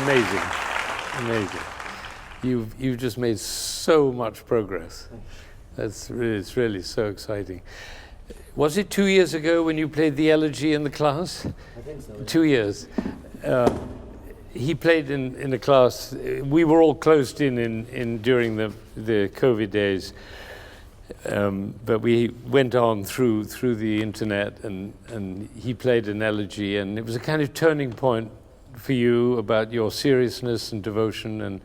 amazing, amazing. You've just made so much progress. It's really so exciting. Was it 2 years ago when you played the elegy in the class? I think so. Yeah. 2 years. He played in the class. We were all closed in during the COVID days, but we went on through the internet, and he played an elegy, and it was a kind of turning point for you about your seriousness and devotion, and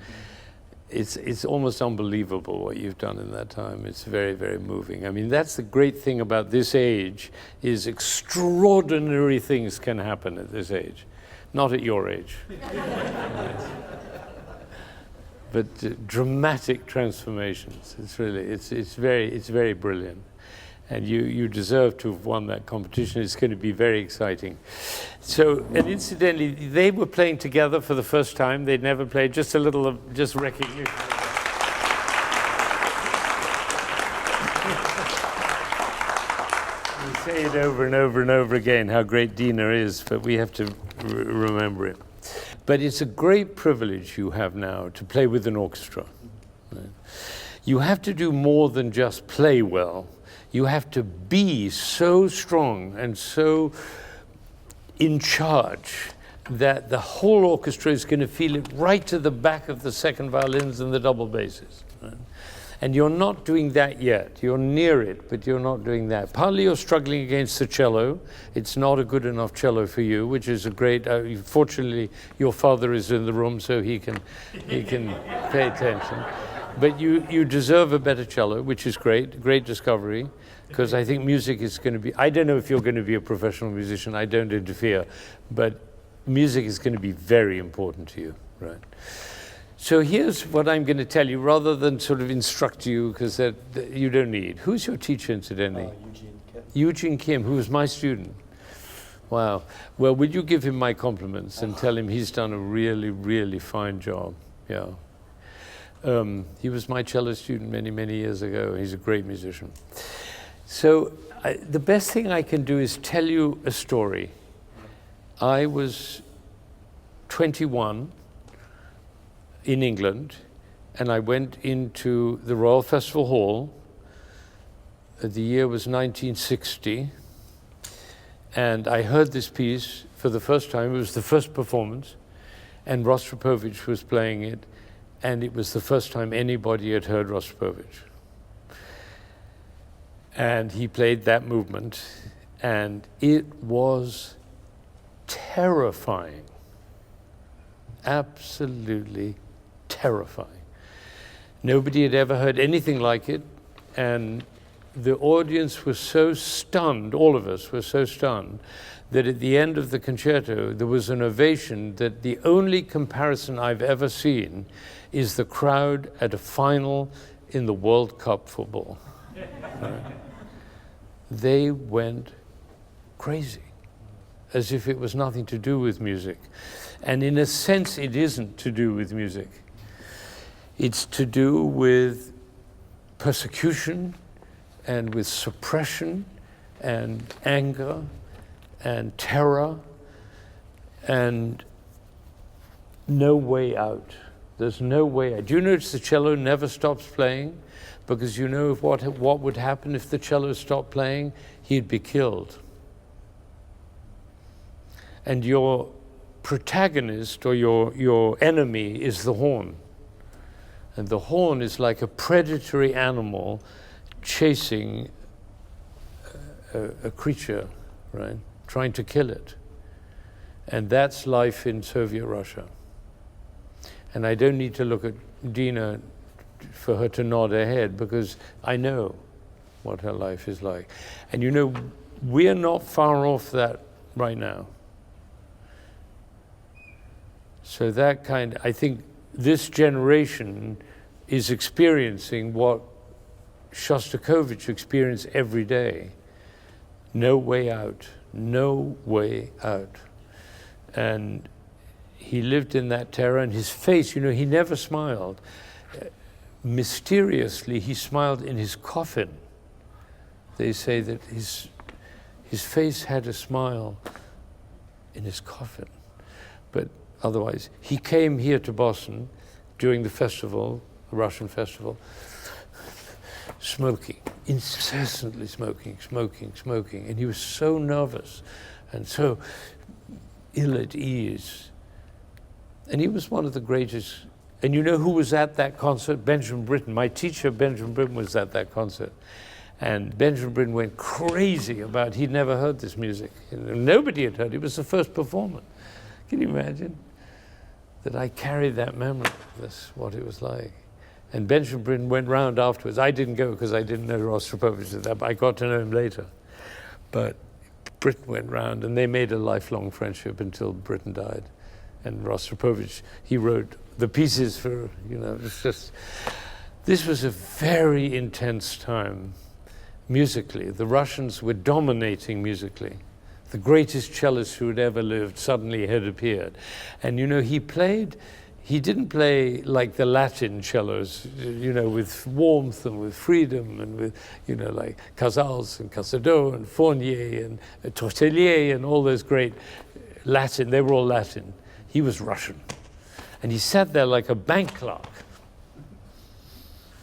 it's almost unbelievable what you've done in that time. It's very, very moving. I mean, that's the great thing about this age, is extraordinary things can happen at this age. Not at your age. Yes. But dramatic transformations. It's really, it's very brilliant. And you deserve to have won that competition. It's going to be very exciting. So, and incidentally, they were playing together for the first time. They'd never played. Just a little of just recognition. We say it over and over and over again how great Dina is, but we have to remember it. But it's a great privilege you have now to play with an orchestra. Right? You have to do more than just play well. You have to be so strong and so in charge that the whole orchestra is going to feel it right to the back of the second violins and the double basses. Right? And you're not doing that yet. You're near it, but you're not doing that. Partly you're struggling against the cello. It's not a good enough cello for you, which is a great, fortunately, your father is in the room, so he can pay attention. But you deserve a better cello, which is great discovery, because I think music is going to be, I don't know if you're going to be a professional musician, I don't interfere, but music is going to be very important to you, right? So here's what I'm going to tell you, rather than sort of instruct you, because that you don't need. Who's your teacher, incidentally? Eugene Kim. Eugene Kim, who was my student. Wow. Well, would you give him my compliments and tell him he's done a really, really fine job? Yeah. He was my cello student many, many years ago. He's a great musician. So the best thing I can do is tell you a story. I was 21 in England, and I went into the Royal Festival Hall. The year was 1960, and I heard this piece for the first time. It was the first performance, and Rostropovich was playing it, and it was the first time anybody had heard Rostropovich. And he played that movement, and it was terrifying, absolutely terrifying. Nobody had ever heard anything like it, and the audience was so stunned, all of us were so stunned, that at the end of the concerto there was an ovation that the only comparison I've ever seen is the crowd at a final in the World Cup football. Right? They went crazy, as if it was nothing to do with music. And in a sense, it isn't to do with music. It's to do with persecution and with suppression and anger and terror and no way out. There's no way out. Do you notice the cello never stops playing? Because you know what would happen if the cello stopped playing? He'd be killed. And your protagonist or your enemy is the horn. And the horn is like a predatory animal chasing a creature, right? Trying to kill it. And that's life in Soviet Russia. And I don't need to look at Dina for her to nod her head, because I know what her life is like. And you know, we're not far off that right now. So that I think this generation is experiencing what Shostakovich experienced every day. No way out, no way out. And he lived in that terror, and his face, you know, he never smiled. Mysteriously, he smiled in his coffin. They say that his face had a smile in his coffin. But otherwise, he came here to Boston during the festival, the Russian festival, smoking, incessantly smoking. And he was so nervous and so ill at ease. And he was one of the greatest. And you know who was at that concert? Benjamin Britten. My teacher, Benjamin Britten, was at that concert. And Benjamin Britten went crazy about, he'd never heard this music. Nobody had heard it. It was the first performance. Can you imagine? That I carried that memory. That's what it was like. And Benjamin Britten went round afterwards. I didn't go because I didn't know Rostropovich at that, but I got to know him later. But Britten went round, and they made a lifelong friendship until Britten died. And Rostropovich, he wrote the pieces for, you know, it's just, this was a very intense time musically. The Russians were dominating musically. The greatest cellist who had ever lived suddenly had appeared. And you know, he didn't play like the Latin cellos, you know, with warmth and with freedom and with, you know, like Casals and Casado and Fournier and Tortelier and all those great Latin, they were all Latin. He was Russian. And he sat there like a bank clerk,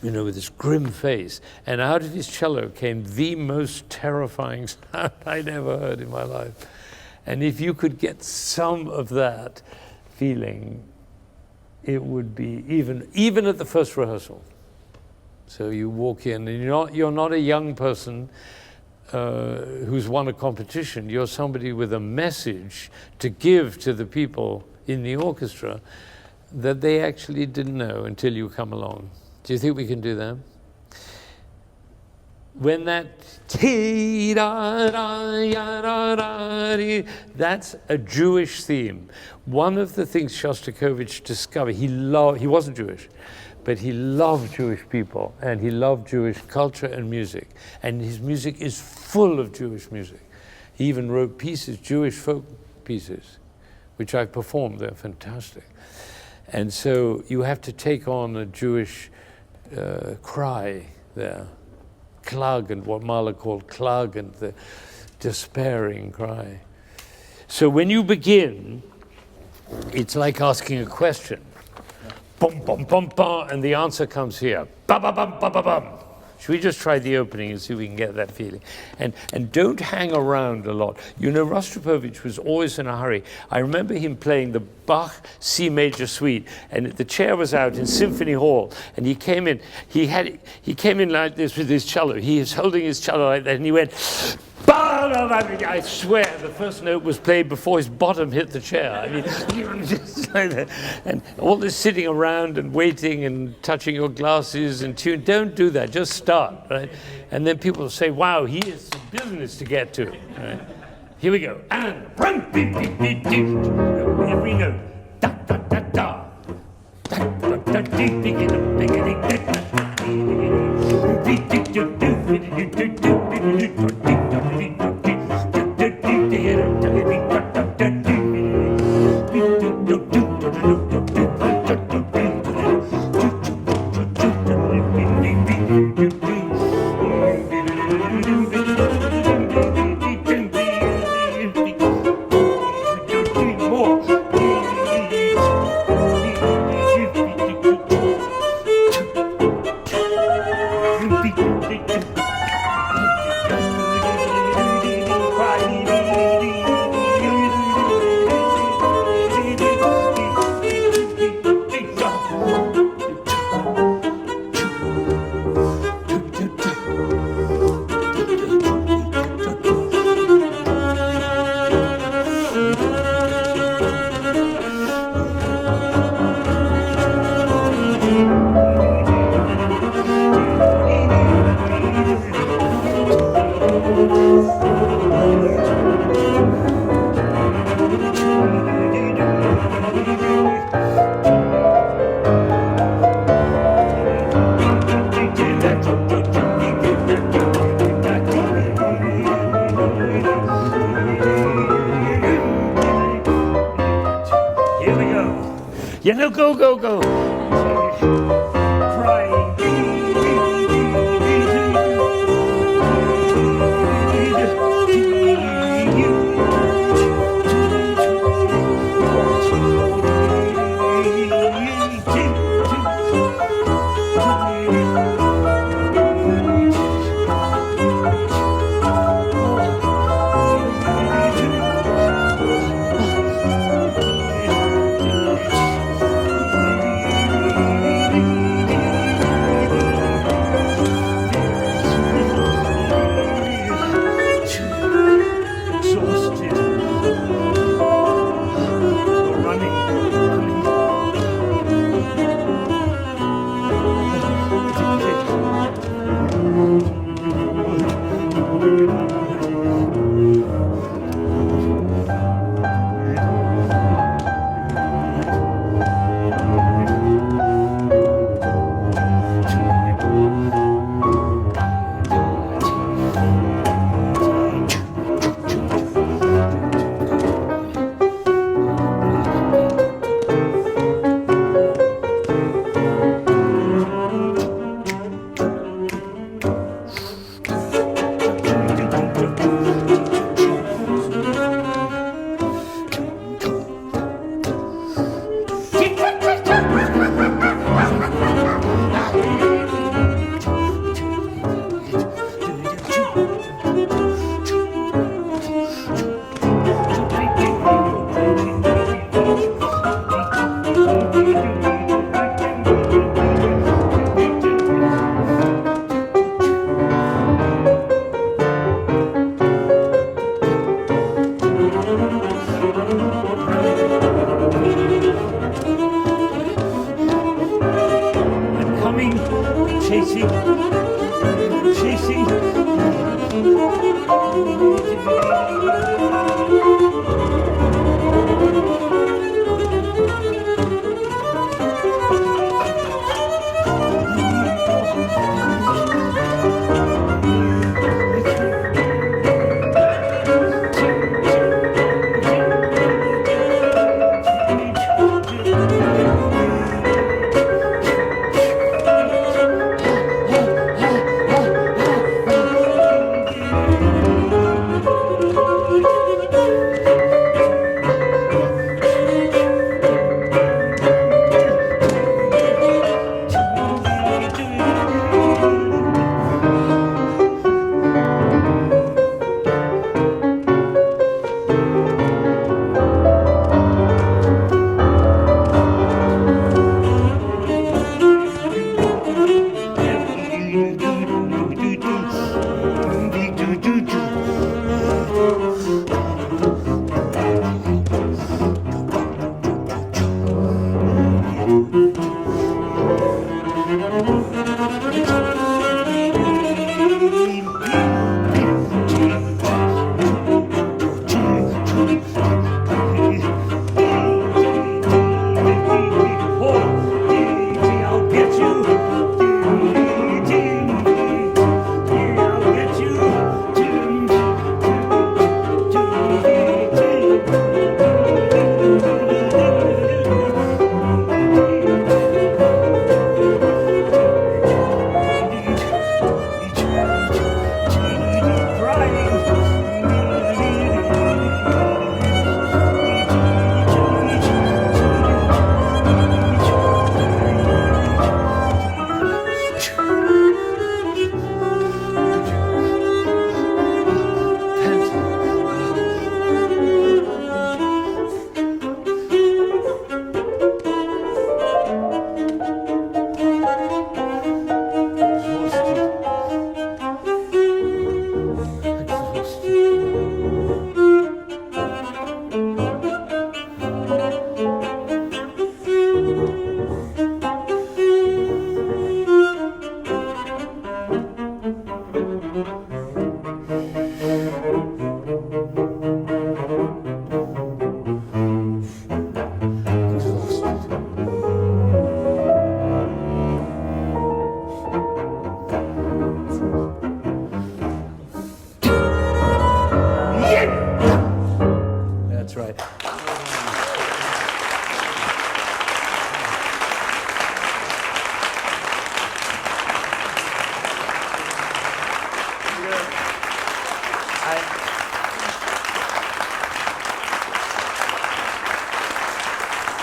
you know, with this grim face. And out of his cello came the most terrifying sound I'd ever heard in my life. And if you could get some of that feeling, it would be even at the first rehearsal. So you walk in, and you're not a young person who's won a competition. You're somebody with a message to give to the people in the orchestra that they actually didn't know until you come along. Do you think we can do that? When that that's a Jewish theme. One of the things Shostakovich discovered, he wasn't Jewish, but he loved Jewish people, and he loved Jewish culture and music. And his music is full of Jewish music. He even wrote pieces, Jewish folk pieces, which I've performed. They're fantastic. And so you have to take on a Jewish cry there. Klug, and what Mahler called Klug, and the despairing cry. So when you begin, it's like asking a question. Bum, bum, bum, bum, and the answer comes here. Ba, ba, bum, ba, ba, bum. Should we just try the opening and see if we can get that feeling? And don't hang around a lot. You know, Rostropovich was always in a hurry. I remember him playing the Bach C major suite, and the chair was out in Symphony Hall, and he came in. He came in like this with his cello. He was holding his cello like that, and he went, I swear the first note was played before his bottom hit the chair. I mean, just like that. And all this sitting around and waiting and touching your glasses and tune. Don't do that. Just start, right? And then people will say, wow, he has some business to get to. Right? Here we go. And every note. Da, da, da, da. Da, da, da, Yeah, no, go, go, go. chasing, chasing.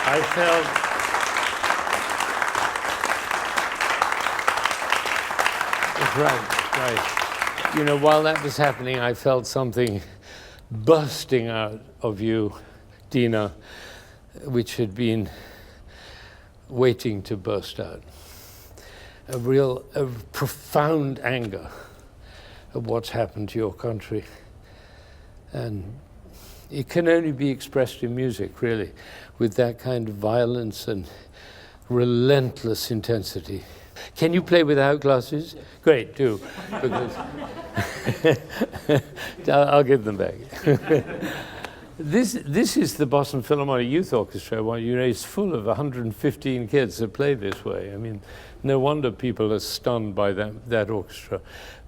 I felt right. You know, while that was happening, I felt something bursting out of you, Dina, which had been waiting to burst out. A profound anger at what's happened to your country. And it can only be expressed in music, really, with that kind of violence and relentless intensity. Can you play without glasses? Great, do. Because I'll give them back. This is the Boston Philharmonic Youth Orchestra. Well, you know, it's full of 115 kids that play this way. I mean, no wonder people are stunned by that orchestra,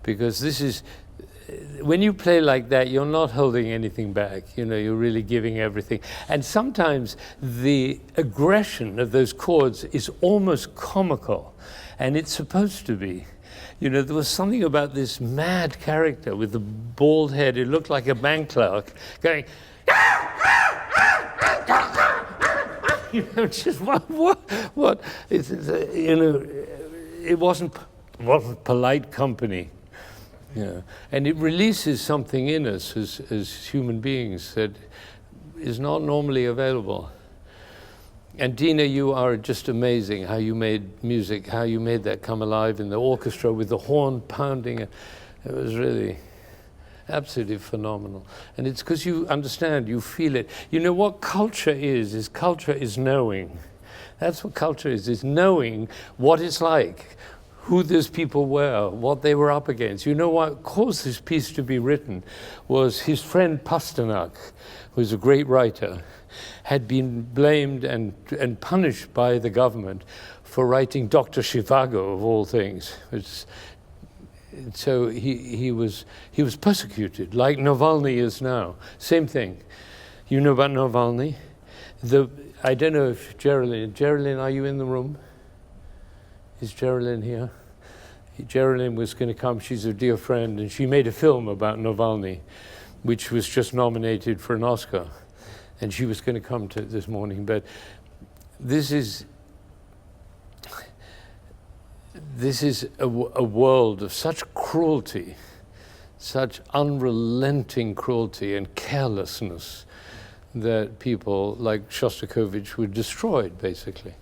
because this is, when you play like that, you're not holding anything back. You know, you're really giving everything. And sometimes the aggression of those chords is almost comical, and it's supposed to be. You know, there was something about this mad character with the bald head. It looked like a bank clerk going, you know, just what? It's, you know, it wasn't polite company. Yeah, and it releases something in us as human beings that is not normally available. And Dina, you are just amazing how you made music, how you made that come alive in the orchestra with the horn pounding. It was really absolutely phenomenal. And it's because you understand, you feel it. You know what culture is culture is knowing. That's what culture is knowing what it's like. who these people were, what they were up against. You know what caused this piece to be written was his friend Pasternak, who's a great writer, had been blamed and punished by the government for writing Dr. Zhivago, of all things. So he was persecuted, like Navalny is now. Same thing. You know about Navalny? I don't know if Geraldine, are you in the room? Is Geraldine here? Geraldine was going to come. She's a dear friend, and she made a film about Navalny, which was just nominated for an Oscar. And she was going to come to this morning. But this is a world of such cruelty, such unrelenting cruelty and carelessness that people like Shostakovich were destroyed, basically.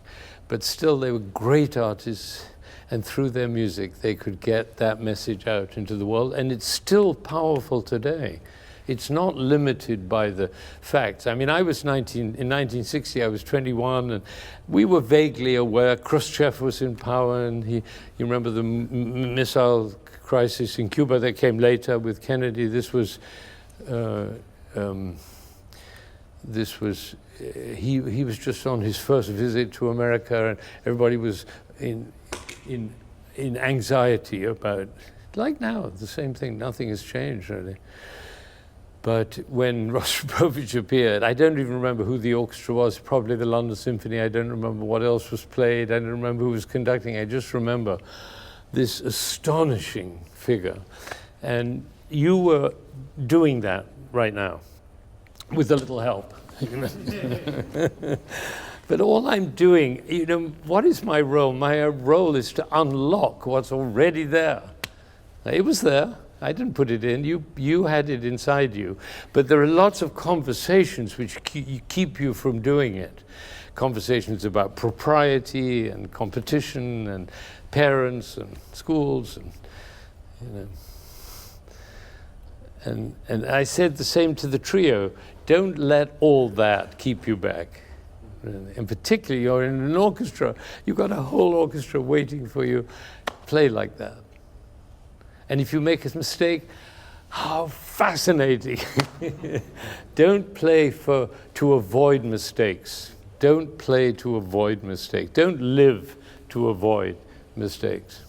But still, they were great artists, and through their music, they could get that message out into the world, and it's still powerful today. It's not limited by the facts. I mean, in 1960, I was 21, and we were vaguely aware Khrushchev was in power, and you remember the missile crisis in Cuba that came later with Kennedy. He was just on his first visit to America, and everybody was in anxiety about, like now, the same thing. Nothing has changed, really. But when Rostropovich appeared, I don't even remember who the orchestra was, probably the London Symphony. I don't remember what else was played. I don't remember who was conducting. I just remember this astonishing figure. And you were doing that right now, with a little help. But all I'm doing, what is my role? My role is to unlock what's already there. It was there. I didn't put it in. You had it inside you. But there are lots of conversations which keep you from doing it. Conversations about propriety and competition and parents and schools and I said the same to the trio. Don't let all that keep you back. And particularly, you're in an orchestra. You've got a whole orchestra waiting for you. Play like that. And if you make a mistake, how fascinating. Don't play to avoid mistakes. Don't play to avoid mistakes. Don't live to avoid mistakes.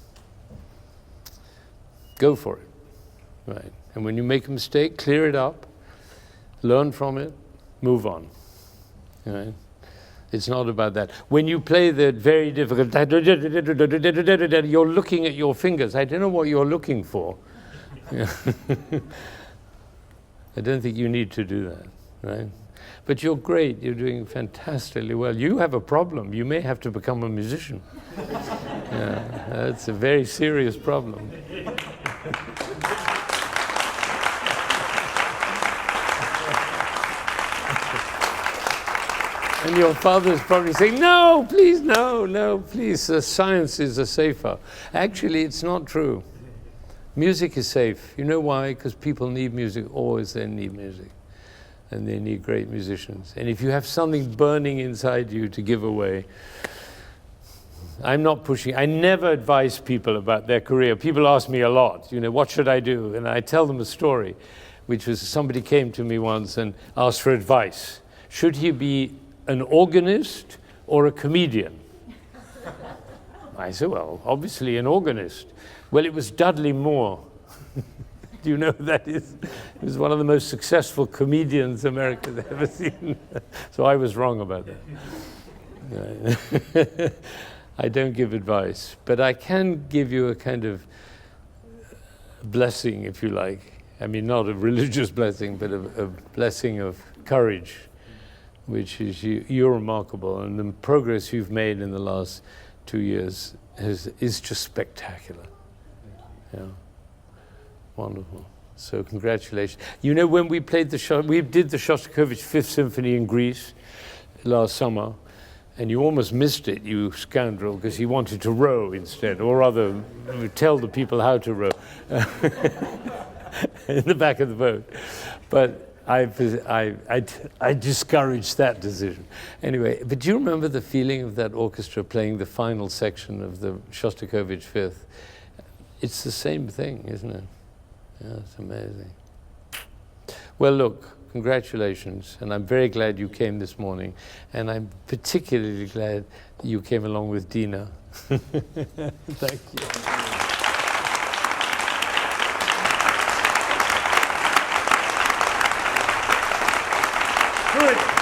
Go for it. Right. And when you make a mistake, clear it up, learn from it, move on. Right? It's not about that. When you play the very difficult, you're looking at your fingers. I don't know what you're looking for. I don't think you need to do that, right? But you're great. You're doing fantastically well. You have a problem. You may have to become a musician. Yeah, that's a very serious problem. And your father's probably saying, no, please, no, please, science is safer. Actually, it's not true. Music is safe. You know why? Because people need music, always they need music. And they need great musicians. And if you have something burning inside you to give away, I'm not pushing. I never advise people about their career. People ask me a lot, what should I do? And I tell them a story, which was somebody came to me once and asked for advice. Should he be an organist or a comedian? I said, well, obviously an organist. Well, it was Dudley Moore. Do you know who that is? He was one of the most successful comedians America's ever seen. So I was wrong about that. I don't give advice, but I can give you a kind of blessing, if you like. I mean, not a religious blessing, but a blessing of courage, which is you're remarkable, and the progress you've made in the last 2 years is just spectacular. Yeah, wonderful. So congratulations. When we played we did the Shostakovich Fifth Symphony in Greece last summer, and you almost missed it, you scoundrel, because he wanted to row instead, or rather, tell the people how to row in the back of the boat. But I discouraged that decision. Anyway, but do you remember the feeling of that orchestra playing the final section of the Shostakovich Fifth? It's the same thing, isn't it? Yeah, it's amazing. Well, look, congratulations, and I'm very glad you came this morning, and I'm particularly glad you came along with Dina. Thank you. Good.